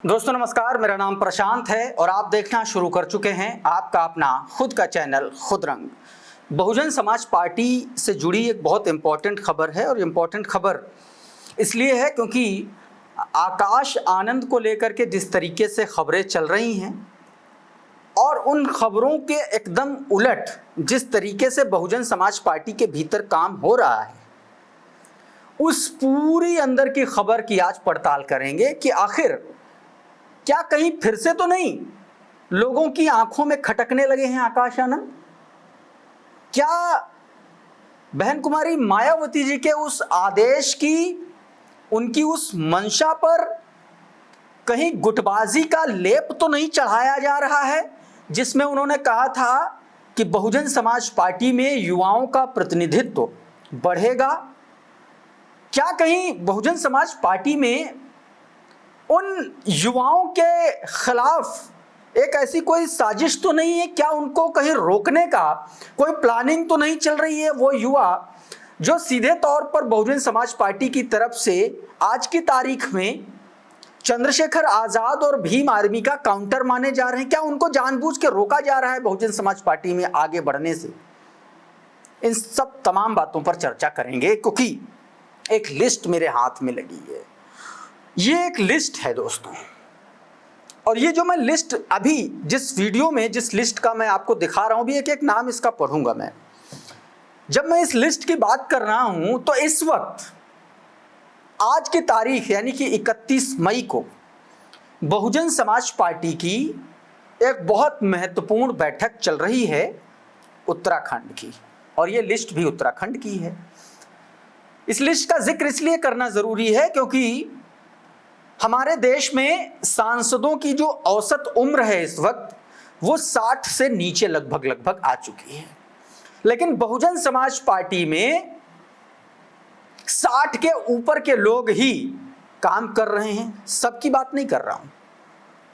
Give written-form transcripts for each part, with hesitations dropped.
दोस्तों नमस्कार, मेरा नाम प्रशांत है और आप देखना शुरू कर चुके हैं आपका अपना खुद का चैनल खुद रंग। बहुजन समाज पार्टी से जुड़ी एक बहुत इम्पॉर्टेंट खबर है और इम्पॉर्टेंट खबर इसलिए है क्योंकि आकाश आनंद को लेकर के जिस तरीके से खबरें चल रही हैं और उन खबरों के एकदम उलट जिस तरीके से बहुजन समाज पार्टी के भीतर काम हो रहा है, उस पूरी अंदर की खबर की आज पड़ताल करेंगे कि आखिर क्या कहीं फिर से तो नहीं लोगों की आंखों में खटकने लगे हैं आकाश आनंद? क्या बहन कुमारी मायावती जी के उस आदेश की, उनकी उस मंशा पर कहीं गुटबाजी का लेप तो नहीं चढ़ाया जा रहा है, जिसमें उन्होंने कहा था कि बहुजन समाज पार्टी में युवाओं का प्रतिनिधित्व बढ़ेगा? क्या कहीं बहुजन समाज पार्टी में उन युवाओं के खिलाफ एक ऐसी कोई साजिश तो नहीं है? क्या उनको कहीं रोकने का कोई प्लानिंग तो नहीं चल रही है? वो युवा जो सीधे तौर पर बहुजन समाज पार्टी की तरफ से आज की तारीख में चंद्रशेखर आजाद और भीम आर्मी का काउंटर माने जा रहे हैं, क्या उनको जानबूझ के रोका जा रहा है बहुजन समाज पार्टी में आगे बढ़ने से? इन सब तमाम बातों पर चर्चा करेंगे क्योंकि एक लिस्ट मेरे हाथ में लगी है। ये एक लिस्ट है दोस्तों, और ये जो मैं लिस्ट अभी जिस वीडियो में जिस लिस्ट का मैं आपको दिखा रहा हूं, भी एक एक नाम इसका पढ़ूंगा मैं। जब मैं इस लिस्ट की बात कर रहा हूं तो इस वक्त आज की तारीख यानी कि 31 मई को बहुजन समाज पार्टी की एक बहुत महत्वपूर्ण बैठक चल रही है उत्तराखंड की, और ये लिस्ट भी उत्तराखंड की है। इस लिस्ट का जिक्र इसलिए करना जरूरी है क्योंकि हमारे देश में सांसदों की जो औसत उम्र है इस वक्त वो 60 से नीचे लगभग आ चुकी है, लेकिन बहुजन समाज पार्टी में 60 के ऊपर के लोग ही काम कर रहे हैं। सबकी बात नहीं कर रहा हूं,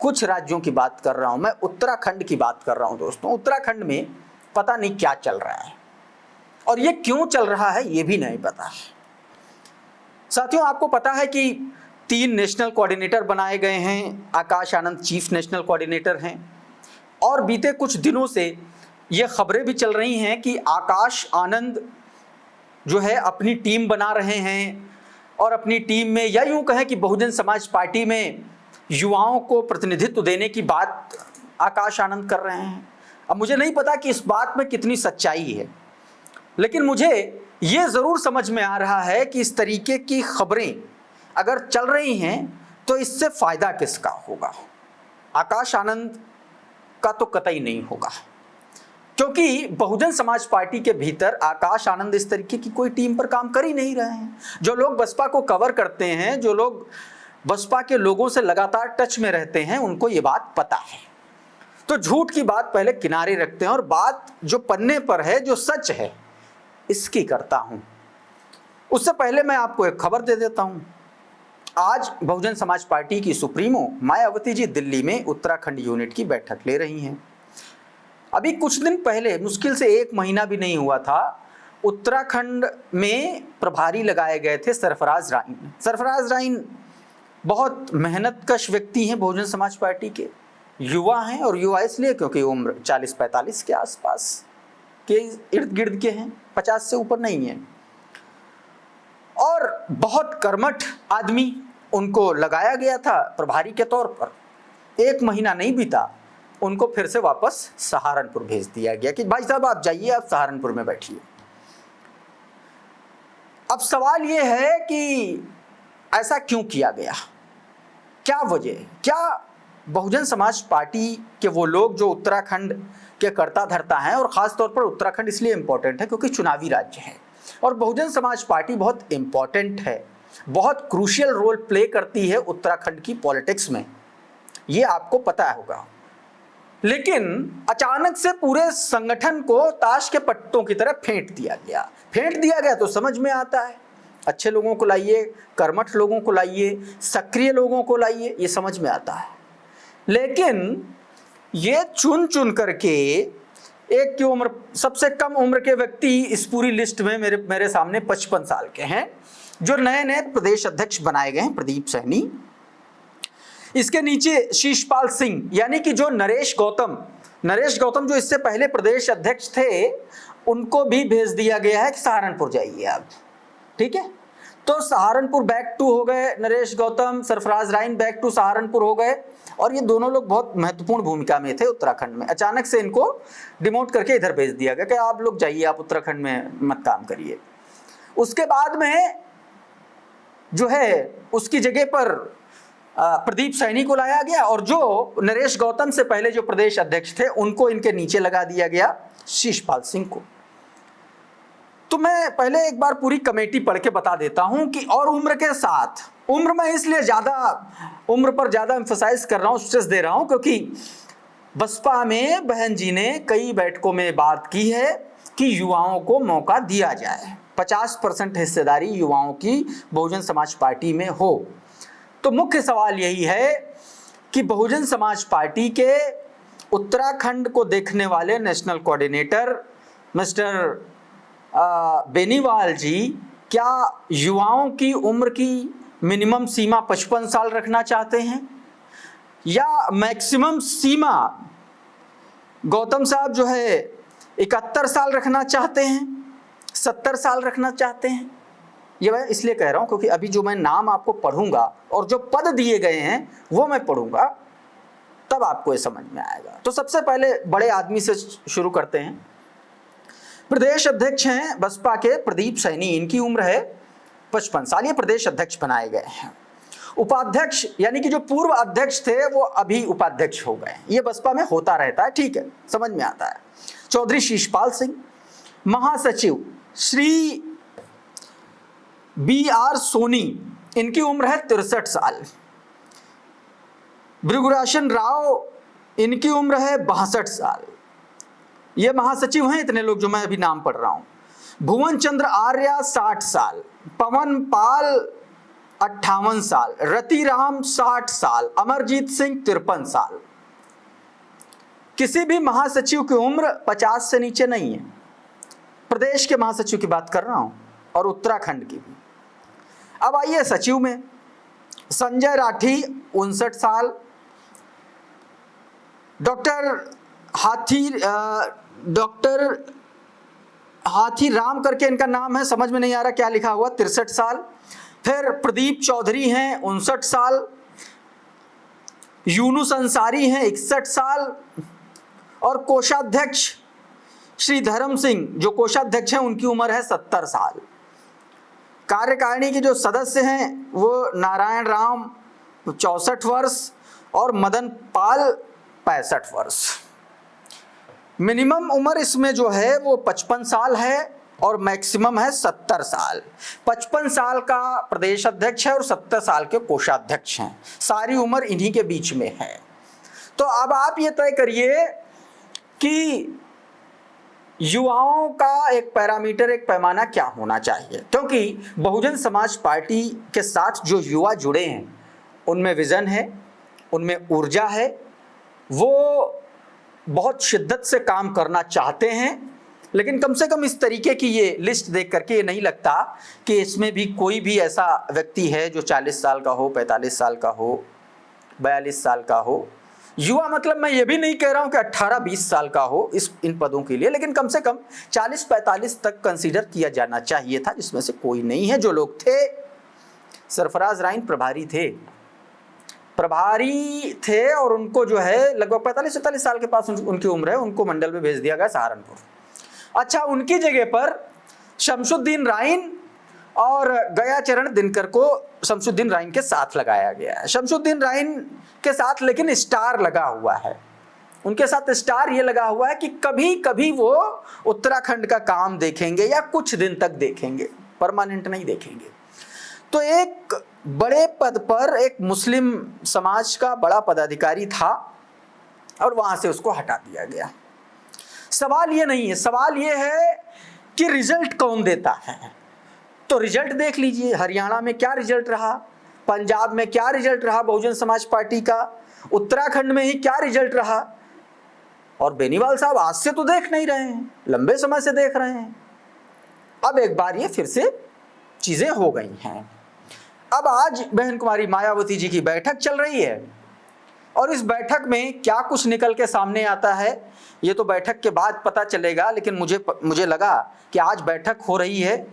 कुछ राज्यों की बात कर रहा हूं, मैं उत्तराखंड की बात कर रहा हूं दोस्तों। उत्तराखंड में पता नहीं क्या चल रहा है और ये क्यों चल रहा है ये भी नहीं पता है। साथियों, आपको पता है कि 3 नेशनल कोऑर्डिनेटर बनाए गए हैं। Akash Anand chief national coordinator हैं और बीते कुछ दिनों से ये खबरें भी चल रही हैं कि आकाश आनंद जो है अपनी टीम बना रहे हैं और अपनी टीम में, या यूं कहें कि बहुजन समाज पार्टी में युवाओं को प्रतिनिधित्व देने की बात आकाश आनंद कर रहे हैं। अब मुझे नहीं पता कि इस बात में कितनी सच्चाई है, लेकिन मुझे ये ज़रूर समझ में आ रहा है कि इस तरीके की खबरें अगर चल रही हैं तो इससे फायदा किसका होगा? आकाश आनंद का तो कतई नहीं होगा, क्योंकि बहुजन समाज पार्टी के भीतर आकाश आनंद इस तरीके की कोई टीम पर काम कर ही नहीं रहे हैं। जो लोग बसपा को कवर करते हैं, जो लोग बसपा के लोगों से लगातार टच में रहते हैं, उनको ये बात पता है। तो झूठ की बात पहले किनारे रखते हैं और बात जो पन्ने पर है, जो सच है, इसकी करता हूं। उससे पहले मैं आपको एक खबर दे देता हूं। आज बहुजन समाज पार्टी की सुप्रीमो मायावती जी दिल्ली में उत्तराखंड यूनिट की बैठक ले रही हैं। अभी कुछ दिन पहले, मुश्किल से 1 महीना भी नहीं हुआ था, उत्तराखंड में प्रभारी लगाए गए थे सरफराज राइन। सरफराज राइन बहुत मेहनतकश व्यक्ति हैं, बहुजन समाज पार्टी के युवा हैं, और युवा इसलिए क्योंकि उम्र 40-45 के आसपास के इर्द गिर्द के हैं, 50 से ऊपर नहीं है, और बहुत कर्मठ आदमी उनको लगाया गया था प्रभारी के तौर पर। 1 महीना नहीं बीता, उनको फिर से वापस सहारनपुर भेज दिया गया कि भाई साहब आप जाइए, आप सहारनपुर में बैठिए। अब सवाल यह है कि ऐसा क्यों किया गया, क्या वजह? क्या बहुजन समाज पार्टी के वो लोग जो उत्तराखंड के कर्ता धर्ता हैं, और खास तौर पर उत्तराखंड इसलिए इंपॉर्टेंट है क्योंकि चुनावी राज्य है और बहुजन समाज पार्टी बहुत इंपॉर्टेंट है, बहुत क्रूशियल रोल प्ले करती है उत्तराखंड की पॉलिटिक्स में, ये आपको पता होगा। लेकिन अचानक से पूरे संगठन को ताश के पत्तों की तरह फेंट दिया गया तो समझ में आता है, अच्छे लोगों को लाइए, कर्मठ लोगों को लाइए, सक्रिय लोगों को लाइए, ये समझ में आता है। लेकिन ये चुन चुन करके एक की उम्र, सबसे कम उम्र के व्यक्ति इस पूरी लिस्ट में मेरे सामने 55 साल के हैं, जो नए नए प्रदेश अध्यक्ष बनाए गए हैं, प्रदीप सैनी। इसके नीचे शीशपाल सिंह, यानी कि जो नरेश गौतम जो इससे पहले प्रदेश अध्यक्ष थे, उनको भी भेज दिया गया है कि सहारनपुर जाइए आप। ठीक है, तो सहारनपुर बैक टू हो गए नरेश गौतम, सरफराज राइन बैक टू सहारनपुर हो गए, और ये दोनों लोग बहुत महत्वपूर्ण भूमिका में थे उत्तराखंड में। अचानक से इनको डिमोट करके इधर भेज दिया गया कि आप लोग जाइए, आप उत्तराखंड में मत काम करिए। उसके बाद में जो है उसकी जगह पर प्रदीप सैनी को लाया गया, और जो नरेश गौतम से पहले जो प्रदेश अध्यक्ष थे उनको इनके नीचे लगा दिया गया, शीशपाल सिंह को। तो मैं पहले एक बार पूरी कमेटी पढ़ के बता देता हूं कि और उम्र के साथ, उम्र में इसलिए उम्र पर ज्यादा एम्फसाइज कर रहा हूं, स्ट्रेस दे रहा हूं, क्योंकि बसपा में बहन जी ने कई बैठकों में बात की है कि युवाओं को मौका दिया जाए, 50% हिस्सेदारी युवाओं की बहुजन समाज पार्टी में हो। तो मुख्य सवाल यही है कि बहुजन समाज पार्टी के उत्तराखंड को देखने वाले नेशनल कोऑर्डिनेटर मिस्टर बेनीवाल जी क्या युवाओं की उम्र की मिनिमम सीमा 55 साल रखना चाहते हैं, या मैक्सिमम सीमा गौतम साहब जो है 71 साल रखना चाहते हैं, 70 साल रखना चाहते हैं? ये मैं इसलिए कह रहा हूं क्योंकि अभी जो मैं नाम आपको पढ़ूंगा और जो पद दिए गए हैं वो मैं पढ़ूंगा, तब आपको ये समझ में आएगा। तो सबसे पहले बड़े आदमी से शुरू करते हैं। प्रदेश अध्यक्ष हैं बसपा के प्रदीप सैनी, इनकी उम्र है 55 साल, ये प्रदेश अध्यक्ष बनाए गए हैं। उपाध्यक्ष यानी कि जो पूर्व अध्यक्ष थे वो अभी उपाध्यक्ष हो गए, ये बसपा में होता रहता है, ठीक है, समझ में आता है। चौधरी शीशपाल सिंह। महासचिव श्री BR सोनी, इनकी उम्र है 63 साल। भृगुराशन राव, इनकी उम्र है 62 साल। ये महासचिव हैं इतने लोग जो मैं अभी नाम पढ़ रहा हूं। भुवन चंद्र आर्या 60 साल, पवन पाल 58 साल, रतिराम 60 साल, अमरजीत सिंह 53 साल। किसी भी महासचिव की उम्र 50 से नीचे नहीं है। प्रदेश के महासचिव की बात कर रहा हूं और उत्तराखंड की भी। अब आइए सचिव में। संजय राठी 59 साल, डॉक्टर हाथी राम करके इनका नाम है, समझ में नहीं आ रहा क्या लिखा हुआ, 63 साल। फिर प्रदीप चौधरी हैं 59 साल, यूनुस अंसारी हैं 61 साल, और कोषाध्यक्ष श्री धर्म सिंह जो कोषाध्यक्ष हैं उनकी उम्र है 70 साल। कार्यकारिणी के जो सदस्य हैं वो नारायण राम 64 वर्ष और मदन पाल 65 वर्ष। मिनिमम उम्र इसमें जो है वो 55 साल है और मैक्सिमम है 70 साल। 55 साल का प्रदेश अध्यक्ष है और 70 साल के कोषाध्यक्ष हैं, सारी उम्र इन्हीं के बीच में है। तो अब आप ये तय करिए कि युवाओं का एक पैरामीटर, एक पैमाना क्या होना चाहिए, क्योंकि बहुजन समाज पार्टी के साथ जो युवा जुड़े हैं उनमें विजन है, उनमें ऊर्जा है, वो बहुत शिद्दत से काम करना चाहते हैं। लेकिन कम से कम इस तरीके की ये लिस्ट देख करके ये नहीं लगता कि इसमें भी कोई भी ऐसा व्यक्ति है जो 40 साल का हो, 45 साल का हो, 42 साल का हो। युवा मतलब मैं ये भी नहीं कह रहा हूं कि 18-20 साल का हो इन पदों के लिए, लेकिन कम से कम 40-45 तक कंसीडर किया जाना चाहिए था, जिसमें से कोई नहीं है। जो लोग थे, सरफराज राइन प्रभारी थे और उनको जो है लगभग 45-47 साल के पास उनकी उम्र है, उनको मंडल में भेज दिया गया सहारनपुर। अच्छा, उनकी जगह पर शमशुद्दीन राइन और गयाचरण दिनकर को शमशुद्दीन राइन के साथ लगाया गया है। शमशुद्दीन राइन के साथ लेकिन स्टार लगा हुआ है, उनके साथ स्टार ये लगा हुआ है कि कभी कभी वो उत्तराखंड का काम देखेंगे या कुछ दिन तक देखेंगे, परमानेंट नहीं देखेंगे। तो एक बड़े पद पर एक मुस्लिम समाज का बड़ा पदाधिकारी था और वहां से उसको हटा दिया गया। सवाल ये नहीं है, सवाल ये है कि रिजल्ट कौन देता है। तो रिजल्ट देख लीजिए, हरियाणा में क्या रिजल्ट रहा, पंजाब में क्या रिजल्ट रहा बहुजन समाज पार्टी का, उत्तराखंड में ही क्या रिजल्ट रहा। और बेनीवाल साहब आज से तो देख नहीं रहे हैं, लंबे समय से देख रहे हैं। अब एक बार ये फिर से चीजें हो गई हैं। अब आज बहन कुमारी मायावती जी की बैठक चल रही है और इस बैठक में क्या कुछ निकल के सामने आता है ये तो बैठक के बाद पता चलेगा, लेकिन मुझे लगा कि आज बैठक हो रही है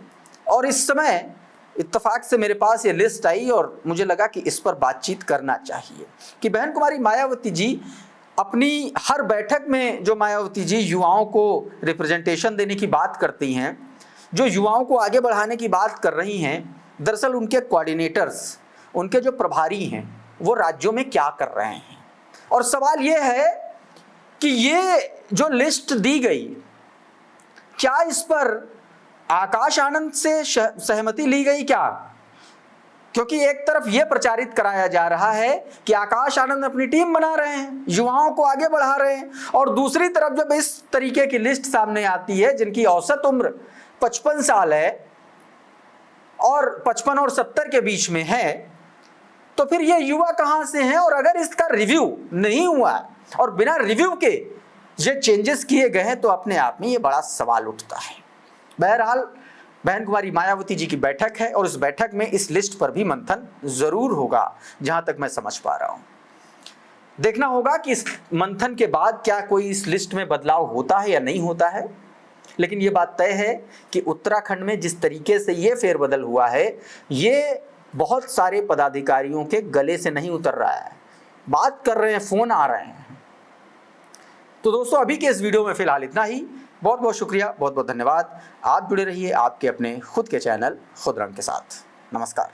और इस समय इत्तेफाक से मेरे पास ये लिस्ट आई और मुझे लगा कि इस पर बातचीत करना चाहिए कि बहन कुमारी मायावती जी अपनी हर बैठक में जो मायावती जी युवाओं को रिप्रेजेंटेशन देने की बात करती हैं, जो युवाओं को आगे बढ़ाने की बात कर रही हैं, दरअसल उनके कोऑर्डिनेटर्स, उनके जो प्रभारी हैं वो राज्यों में क्या कर रहे हैं। और सवाल ये है कि ये जो लिस्ट दी गई, क्या इस पर आकाश आनंद से सहमति ली गई क्या? क्योंकि एक तरफ यह प्रचारित कराया जा रहा है कि आकाश आनंद अपनी टीम बना रहे हैं, युवाओं को आगे बढ़ा रहे हैं, और दूसरी तरफ जब इस तरीके की लिस्ट सामने आती है जिनकी औसत उम्र 55 साल है और 55 और 70 के बीच में है, तो फिर ये युवा कहां से हैं? और अगर इसका रिव्यू नहीं हुआ और बिना रिव्यू के ये चेंजेस किए गए हैं तो अपने आप में ये बड़ा सवाल उठता है। बहरहाल बहन कुमारी मायावती जी की बैठक है और इस बैठक में इस लिस्ट पर भी मंथन जरूर होगा, जहां तक मैं समझ पा रहा हूं। देखना होगा कि इस मंथन के बाद क्या कोई इस लिस्ट में बदलाव होता है या नहीं होता है, लेकिन ये बात तय है कि उत्तराखंड में जिस तरीके से ये फेरबदल हुआ है ये बहुत सारे पदाधिकारियों के गले से नहीं उतर रहा है। बात कर रहे हैं, फोन आ रहे हैं। तो दोस्तों अभी के इस वीडियो में फिलहाल इतना ही। बहुत बहुत शुक्रिया, बहुत बहुत धन्यवाद। आप जुड़े रहिए आपके अपने खुद के चैनल खुद रंग के साथ। नमस्कार।